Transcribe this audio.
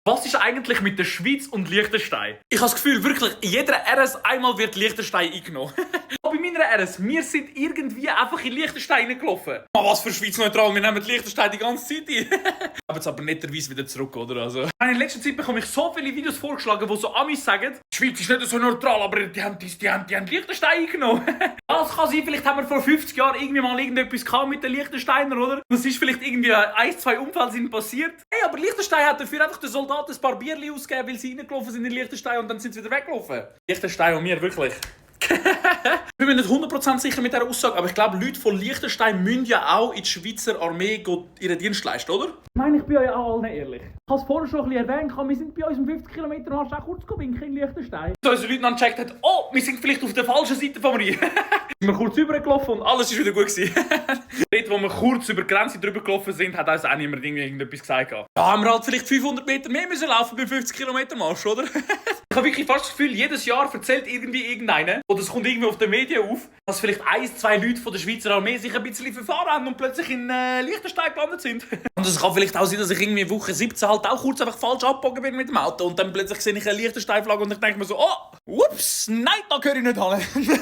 Was ist eigentlich mit der Schweiz und Liechtenstein? Ich habe das Gefühl, wirklich, in jeder RS einmal wird Liechtenstein eingenommen. Bei meiner RS, wir sind irgendwie einfach in Liechtenstein reingelaufen. Oh, was für Schweiz-neutral, wir nehmen Liechtenstein die ganze Zeit ein. Aber jetzt aber netterweise wieder zurück, oder? Also. In letzter Zeit bekomme ich so viele Videos vorgeschlagen, wo so Amis sagen, die Schweiz ist nicht so neutral, aber die haben Liechtenstein eingenommen. Das kann sein, vielleicht haben wir vor 50 Jahren irgendwie mal irgendetwas gehabt mit den Liechtensteiner, oder? Das ist vielleicht irgendwie 1-2 Unfälle sind passiert. Hey, aber Liechtenstein hat dafür einfach den Soldaten ein paar Bierchen ausgegeben, weil sie reingelaufen sind in Liechtenstein und dann sind sie wieder weggelaufen. Liechtenstein und mir, wirklich. Ich bin mir nicht 100% sicher mit dieser Aussage, aber ich glaube, Leute von Liechtenstein müssen ja auch in die Schweizer Armee ihren Dienst leisten, oder? Ich meine, ich bin euch auch allen ehrlich. Ich habe es vorher schon ein bisschen erwähnt, wir sind bei uns um 50 Kilometer Marsch auch kurz gewinkt in Liechtenstein. So unsere Leute dann gecheckt hat, oh, wir sind vielleicht auf der falschen Seite vom Rhein. Sind wir kurz rübergelaufen und alles ist wieder gut gewesen. Dort, wo wir kurz über die Grenze drüber gelaufen sind, hat uns auch niemand irgendetwas gesagt. Ja, haben wir halt vielleicht 500 Meter mehr müssen laufen bei 50 Kilometer Marsch, oder? Ich habe wirklich fast das Gefühl, jedes Jahr erzählt irgendwie irgendeiner, oder es kommt irgendwie auf den Medien auf, dass vielleicht 1-2 Leute von der Schweizer Armee sich ein bisschen verfahren haben und plötzlich in Liechtenstein gelandet sind. Und es kann vielleicht auch sein, dass ich irgendwie in Woche 17 halt auch kurz einfach falsch abgebogen bin mit dem Auto und dann plötzlich sehe ich eine Liechtenstein-Flagge und ich denke mir so, oh, ups, nein, da gehöre ich nicht hin.